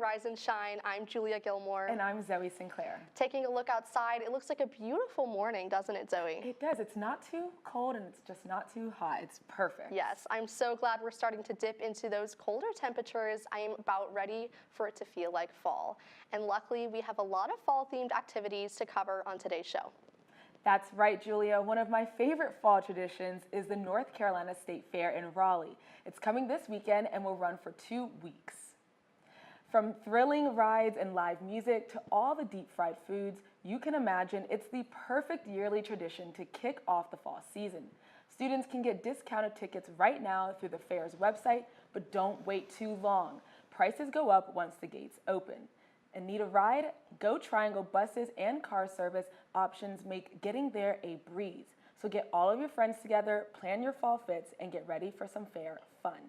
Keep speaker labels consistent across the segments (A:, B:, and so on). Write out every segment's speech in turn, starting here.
A: Rise and Shine. I'm Julia Gilmore.
B: And I'm Zoe Sinclair.
A: Taking a look outside, it looks like a beautiful morning, doesn't it, Zoe?
B: It does. It's not too cold and it's just not too hot. It's perfect.
A: Yes, I'm so glad we're starting to dip into those colder temperatures. I am about ready for it to feel like fall. And luckily, we have a lot of fall-themed activities to cover on today's show.
B: That's right, Julia. One of my favorite fall traditions is the North Carolina State Fair in Raleigh. It's coming this weekend and will run for 2 weeks. From thrilling rides and live music to all the deep-fried foods you can imagine, it's the perfect yearly tradition to kick off the fall season. Students can get discounted tickets right now through the fair's website, but don't wait too long. Prices go up once the gates open. And need a ride? Go Triangle buses and car service options make getting there a breeze. So get all of your friends together, plan your fall fits, and get ready for some fair fun.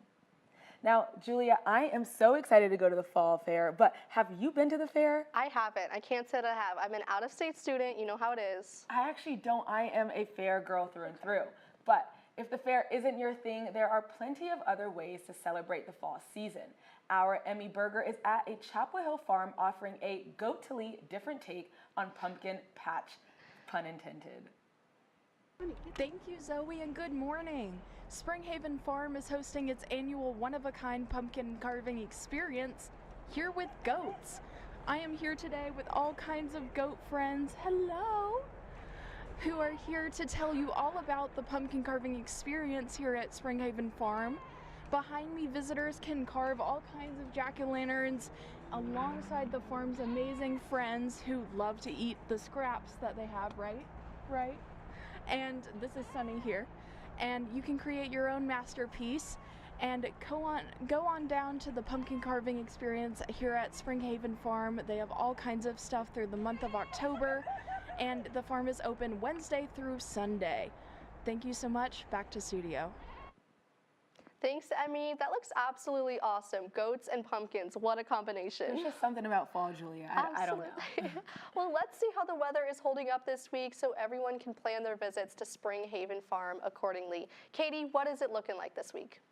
B: Now, Julia, I am so excited to go to the fall fair, but have you been to the fair?
A: I haven't. I can't say that I have. I'm an out-of-state student. You know how it is.
B: I actually don't. I am a fair girl through and through. But if the fair isn't your thing, there are plenty of other ways to celebrate the fall season. Our Emmy Berger is at a Chapel Hill farm offering a goatily different take on pumpkin patch, pun intended.
C: Thank you, Zoe, and good morning. Springhaven Farm is hosting its annual one-of-a-kind pumpkin carving experience here with goats. I am here today with all kinds of goat friends, hello, who are here to tell you all about the pumpkin carving experience here at Springhaven Farm. Behind me, visitors can carve all kinds of jack-o'-lanterns alongside the farm's amazing friends who love to eat the scraps that they have, right? And this is Sunny here. And you can create your own masterpiece and go on down to the pumpkin carving experience here at Springhaven Farm. They have all kinds of stuff through the month of October, and the farm is open Wednesday through Sunday. Thank you so much. Back to studio.
A: Thanks, Emmy. That looks absolutely awesome. Goats and pumpkins, what a combination.
B: There's just something about fall, Julia. I don't know.
A: Well, let's see how the weather is holding up this week so everyone can plan their visits to Springhaven Farm accordingly. Katie, what is it looking like this week?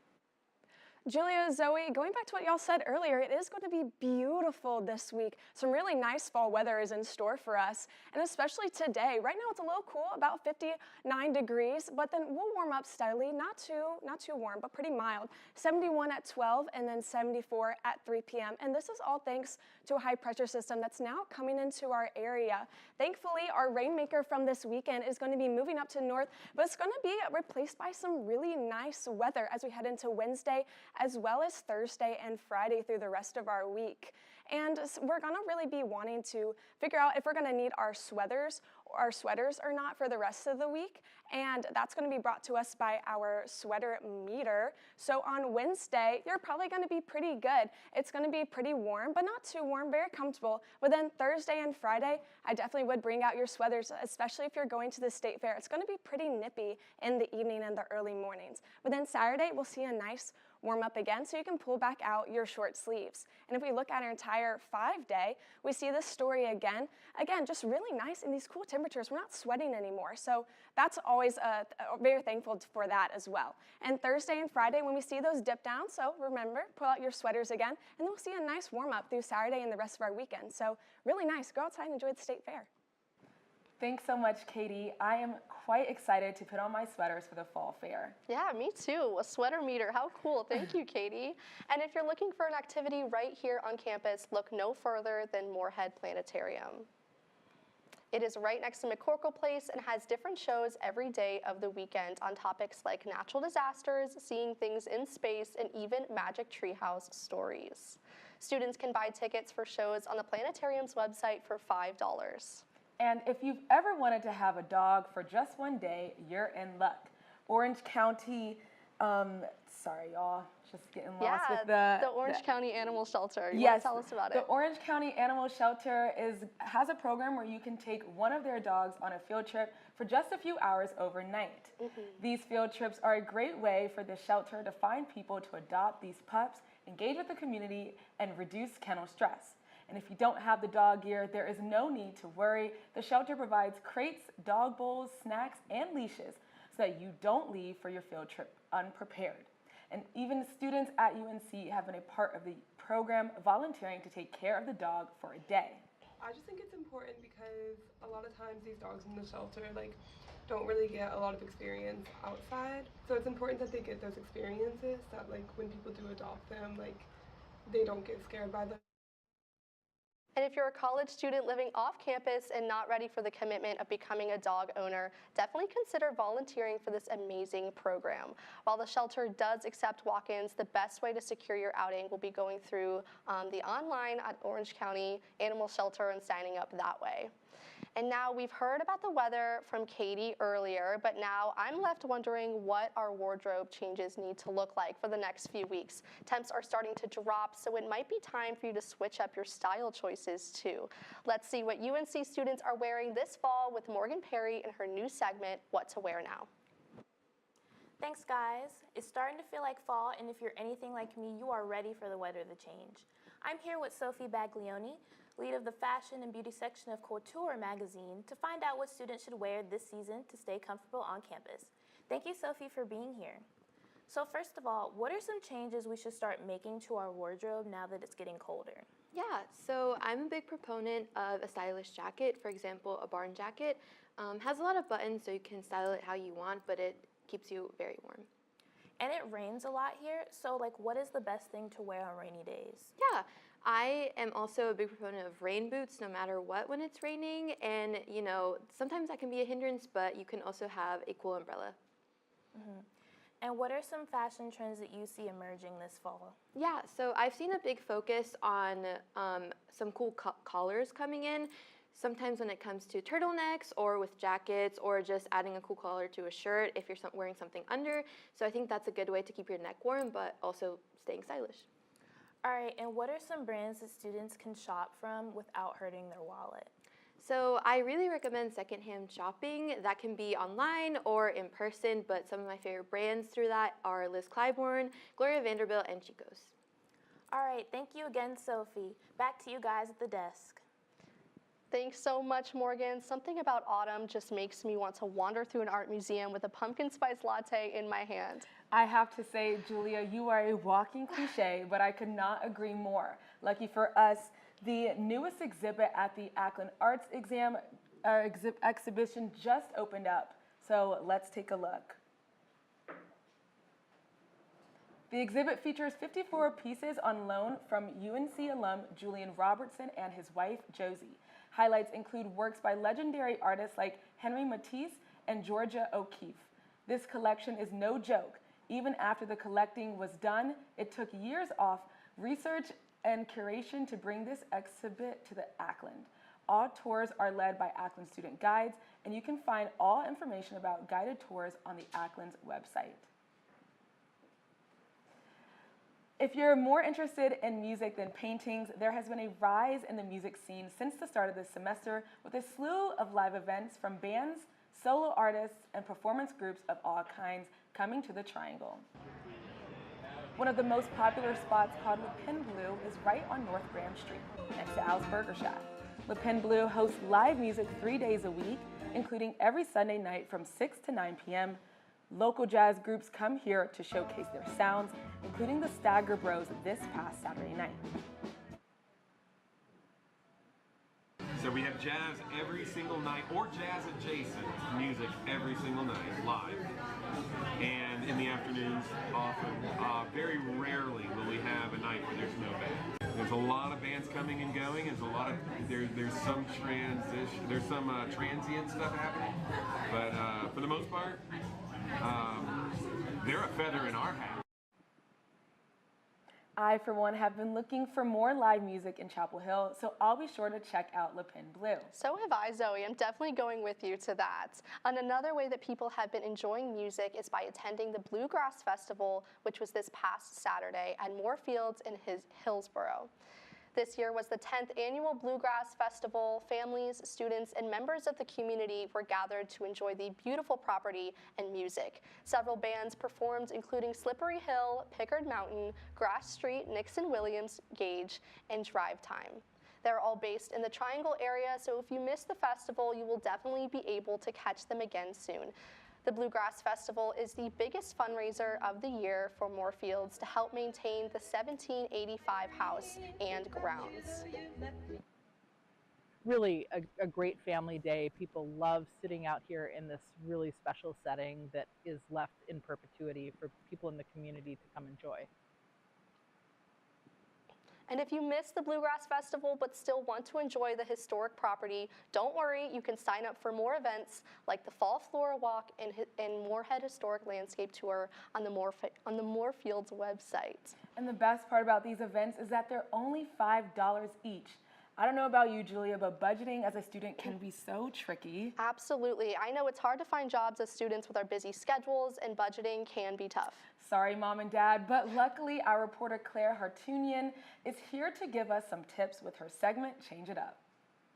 D: Julia, Zoe, going back to what y'all said earlier, it is going to be beautiful this week. Some really nice fall weather is in store for us, and especially today. Right now it's a little cool, about 59 degrees, but then we'll warm up steadily, not too warm, but pretty mild. 71 at 12 and then 74 at 3 p.m. And this is all thanks to a high pressure system that's now coming into our area. Thankfully, our rainmaker from this weekend is going to be moving up to north, but it's going to be replaced by some really nice weather as we head into Wednesday, as well as Thursday and Friday through the rest of our week. And we're gonna really be wanting to figure out if we're gonna need our sweaters or not for the rest of the week. And that's gonna be brought to us by our sweater meter. So on Wednesday, you're probably gonna be pretty good. It's gonna be pretty warm, but not too warm, very comfortable. But then Thursday and Friday, I definitely would bring out your sweaters, especially if you're going to the state fair. It's gonna be pretty nippy in the evening and the early mornings. But then Saturday, we'll see a nice warm up again, so you can pull back out your short sleeves. And if we look at our entire 5-day, we see this story again. Again, just really nice in these cool temperatures. We're not sweating anymore, so that's always very thankful for that as well. And Thursday and Friday, when we see those dip down, so remember, pull out your sweaters again, and then we'll see a nice warm up through Saturday and the rest of our weekend. So really nice. Go outside and enjoy the state fair.
B: Thanks so much, Katie. I am quite excited to put on my sweaters for the fall fair.
A: Yeah, me too. A sweater meter. How cool. Thank you, Katie. And if you're looking for an activity right here on campus, look no further than Moorhead Planetarium. It is right next to McCorkle Place and has different shows every day of the weekend on topics like natural disasters, seeing things in space, and even Magic Treehouse stories. Students can buy tickets for shows on the planetarium's website for $5.
B: And if you've ever wanted to have a dog for just one day, you're in luck. Orange County, sorry y'all, just getting lost with
A: the Orange County Animal Shelter. You
B: yes,
A: want to tell us about it?
B: The Orange County Animal Shelter has a program where you can take one of their dogs on a field trip for just a few hours overnight. These field trips are a great way for the shelter to find people to adopt these pups, engage with the community, and reduce kennel stress. And if you don't have the dog gear, there is no need to worry. The shelter provides crates, dog bowls, snacks, and leashes so that you don't leave for your field trip unprepared. And even students at UNC have been a part of the program volunteering to take care of the dog for a day.
E: I just think it's important because a lot of times these dogs in the shelter don't really get a lot of experience outside. So it's important that they get those experiences that when people do adopt them, they don't get scared by them.
A: And if you're a college student living off campus and not ready for the commitment of becoming a dog owner, definitely consider volunteering for this amazing program. While the shelter does accept walk-ins, the best way to secure your outing will be going through the online at Orange County Animal Shelter and signing up that way. And now we've heard about the weather from Katie earlier, but now I'm left wondering what our wardrobe changes need to look like for the next few weeks. Temps are starting to drop, so it might be time for you to switch up your style choices too. Let's see what UNC students are wearing this fall with Morgan Perry in her new segment, What to Wear Now.
F: Thanks, guys. It's starting to feel like fall, and if you're anything like me, you are ready for the weather to change. I'm here with Sophie Baglioni, lead of the fashion and beauty section of Couture magazine, to find out what students should wear this season to stay comfortable on campus. Thank you, Sophie, for being here. So first of all, what are some changes we should start making to our wardrobe now that it's getting colder?
G: Yeah, so I'm a big proponent of a stylish jacket. For example, a barn jacket has a lot of buttons, so you can style it how you want, but it keeps you very warm.
F: And it rains a lot here, so what is the best thing to wear on rainy days?
G: Yeah, I am also a big proponent of rain boots no matter what when it's raining, and sometimes that can be a hindrance, but you can also have a cool umbrella.
F: Mm-hmm. And what are some fashion trends that you see emerging this fall?
G: Yeah, so I've seen a big focus on some cool collars coming in. Sometimes when it comes to turtlenecks or with jackets or just adding a cool collar to a shirt if you're wearing something under. So I think that's a good way to keep your neck warm, but also staying stylish.
F: All right, and what are some brands that students can shop from without hurting their wallet?
G: So I really recommend secondhand shopping. That can be online or in person, but some of my favorite brands through that are Liz Claiborne, Gloria Vanderbilt, and Chico's.
F: All right, thank you again, Sophie. Back to you guys at the desk.
A: Thanks so much, Morgan. Something about autumn just makes me want to wander through an art museum with a pumpkin spice latte in my hand.
B: I have to say, Julia, you are a walking cliche, but I could not agree more. Lucky for us, the newest exhibit at the Akron Arts exhibition just opened up. So let's take a look. The exhibit features 54 pieces on loan from UNC alum Julian Robertson and his wife, Josie. Highlights include works by legendary artists like Henry Matisse and Georgia O'Keeffe. This collection is no joke. Even after the collecting was done, it took years of research and curation to bring this exhibit to the Ackland. All tours are led by Ackland student guides, and you can find all information about guided tours on the Ackland's website. If you're more interested in music than paintings, there has been a rise in the music scene since the start of this semester with a slew of live events from bands, solo artists, and performance groups of all kinds coming to the Triangle. One of the most popular spots, called Le Pen Bleu, is right on North Graham Street, next to Al's Burger Shack. Le Pen Bleu hosts live music 3 days a week, including every Sunday night from 6 to 9 p.m. Local jazz groups come here to showcase their sounds, including the Stagger Bros this past Saturday night.
H: So we have jazz every single night, or jazz-adjacent music every single night, live. And in the afternoons, often, very rarely will we have a night where there's no band. There's a lot of bands coming and going. There's some transition, there's some transient stuff happening, but for the most part, they're a feather in our hat.
B: I, for one, have been looking for more live music in Chapel Hill, so I'll be sure to check out Le Pen Bleu.
A: So have I, Zoe. I'm definitely going with you to that. And another way that people have been enjoying music is by attending the Bluegrass Festival, which was this past Saturday at Moorfields in Hillsborough. This year was the 10th annual Bluegrass Festival. Families, students, and members of the community were gathered to enjoy the beautiful property and music. Several bands performed, including Slippery Hill, Pickard Mountain, Grass Street, Nixon Williams, Gage, and Drive Time. They're all based in the Triangle area, so if you missed the festival, you will definitely be able to catch them again soon. The Bluegrass Festival is the biggest fundraiser of the year for Moorfields to help maintain the 1785 house and grounds.
I: Really a great family day. People love sitting out here in this really special setting that is left in perpetuity for people in the community to come enjoy.
A: And if you missed the Bluegrass Festival but still want to enjoy the historic property, don't worry, you can sign up for more events like the Fall Flora Walk and Moorhead Historic Landscape Tour on the Moorfields website.
B: And the best part about these events is that they're only $5 each. I don't know about you, Julia, but budgeting as a student can be so tricky.
A: Absolutely. I know it's hard to find jobs as students with our busy schedules, and budgeting can be tough.
B: Sorry, Mom and Dad, but luckily our reporter Claire Hartunian is here to give us some tips with her segment, Change It Up.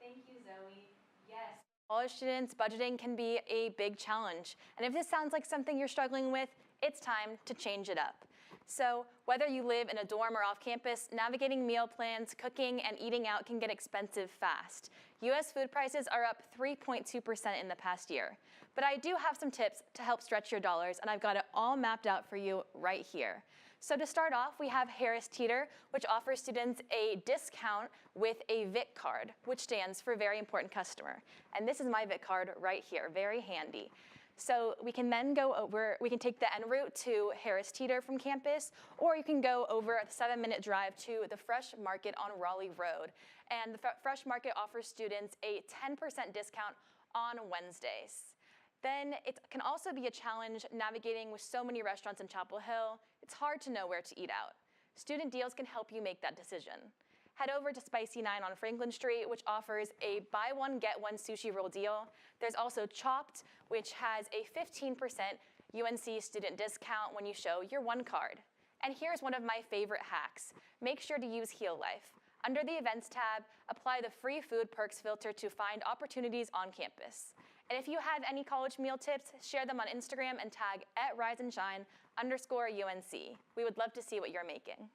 J: Thank you, Zoe. Yes, college students, budgeting can be a big challenge. And if this sounds like something you're struggling with, it's time to change it up. So whether you live in a dorm or off campus, navigating meal plans, cooking, and eating out can get expensive fast. U.S. food prices are up 3.2% in the past year. But I do have some tips to help stretch your dollars, and I've got it all mapped out for you right here. So to start off, we have Harris Teeter, which offers students a discount with a VIC card, which stands for Very Important Customer. And this is my VIC card right here, very handy. So we can then we can take the en route to Harris Teeter from campus, or you can go over a 7-minute drive to the Fresh Market on Raleigh Road. And the Fresh Market offers students a 10% discount on Wednesdays. Then it can also be a challenge navigating with so many restaurants in Chapel Hill. It's hard to know where to eat out. Student Deals can help you make that decision. Head over to Spicy 9 on Franklin Street, which offers a buy one, get one sushi roll deal. There's also Chopped, which has a 15% UNC student discount when you show your one card. And here's one of my favorite hacks. Make sure to use Heal Life. Under the Events tab, apply the free food perks filter to find opportunities on campus. And if you have any college meal tips, share them on Instagram and tag @riseandshine_UNC. We would love to see what you're making.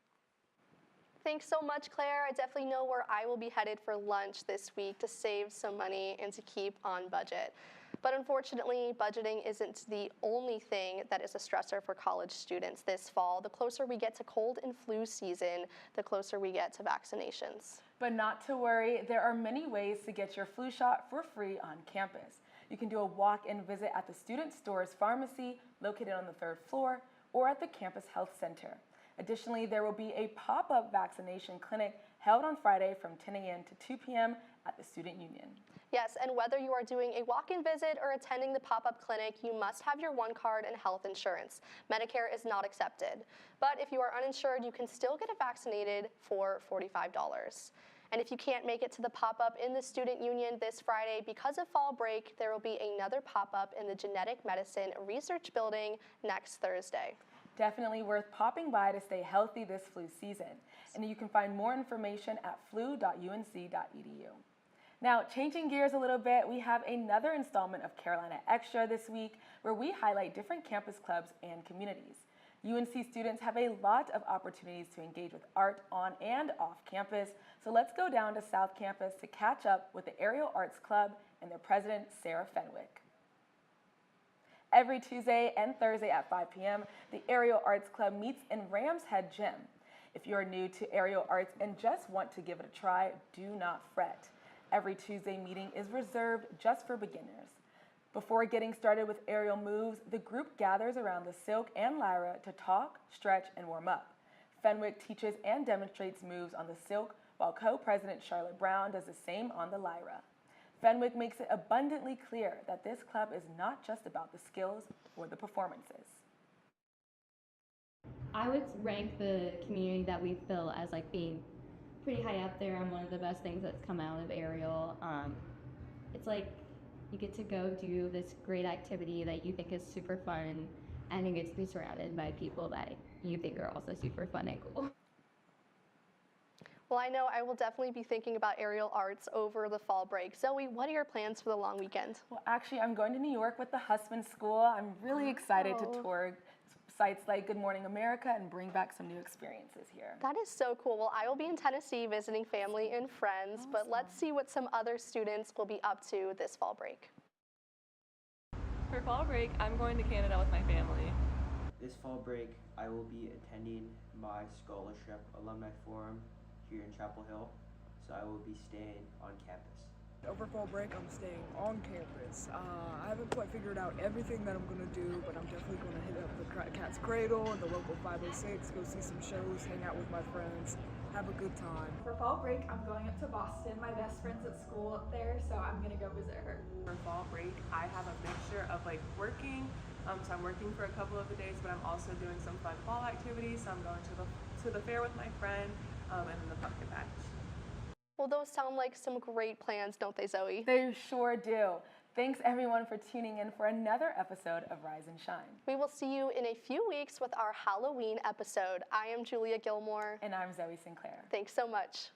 A: Thanks so much, Claire. I definitely know where I will be headed for lunch this week to save some money and to keep on budget. But unfortunately, budgeting isn't the only thing that is a stressor for college students this fall. The closer we get to cold and flu season, the closer we get to vaccinations.
B: But not to worry, there are many ways to get your flu shot for free on campus. You can do a walk-in visit at the Student Stores Pharmacy located on the 3rd floor or at the Campus Health Center. Additionally, there will be a pop-up vaccination clinic held on Friday from 10 a.m. to 2 p.m. at the Student Union.
A: Yes, and whether you are doing a walk-in visit or attending the pop-up clinic, you must have your one card and health insurance. Medicare is not accepted. But if you are uninsured, you can still get vaccinated for $45. And if you can't make it to the pop-up in the Student Union this Friday because of fall break, there will be another pop-up in the Genetic Medicine Research Building next Thursday.
B: Definitely worth popping by to stay healthy this flu season. And you can find more information at flu.unc.edu. Now, changing gears a little bit, we have another installment of Carolina Extra this week where we highlight different campus clubs and communities. UNC students have a lot of opportunities to engage with art on and off campus, so let's go down to South Campus to catch up with the Aerial Arts Club and their president, Sarah Fenwick. Every Tuesday and Thursday at 5 p.m., the Aerial Arts Club meets in Rams Head Gym. If you're new to aerial arts and just want to give it a try, do not fret. Every Tuesday meeting is reserved just for beginners. Before getting started with aerial moves, the group gathers around the silk and lyra to talk, stretch, and warm up. Fenwick teaches and demonstrates moves on the silk, while co-president Charlotte Brown does the same on the lyra. Fenwick makes it abundantly clear that this club is not just about the skills or the performances.
K: I would rank the community that we fill as like being pretty high up there and one of the best things that's come out of aerial. It's like you get to go do this great activity that you think is super fun, and you get to be surrounded by people that you think are also super fun and cool.
A: Well, I know I will definitely be thinking about aerial arts over the fall break. Zoe, what are your plans for the long weekend?
B: Well, actually, I'm going to New York with the Hussman School. I'm really excited to tour sites like Good Morning America and bring back some new experiences here.
A: That is so cool. Well, I will be in Tennessee visiting family and friends, but let's see what some other students will be up to this fall break.
L: For fall break, I'm going to Canada with my family.
M: This fall break, I will be attending my scholarship alumni forum here in Chapel Hill, so I will be staying on campus.
N: Over fall break, I'm staying on campus. I haven't quite figured out everything that I'm going to do, but I'm definitely going to hit up the Cat's Cradle and the local 506, go see some shows, hang out with my friends, have a good time.
O: For fall break, I'm going up to Boston. My best friend's at school up there, so I'm going to go visit her.
P: For fall break, I have a mixture of like working, so I'm working for a couple of the days, but I'm also doing some fun fall activities. So I'm going to the fair with my friend, and then the pumpkin patch.
A: Well, those sound like some great plans, don't they, Zoe?
B: They sure do. Thanks everyone for tuning in for another episode of Rise and Shine.
A: We will see you in a few weeks with our Halloween episode. I am Julia Gilmore.
B: And I'm Zoe Sinclair.
A: Thanks so much.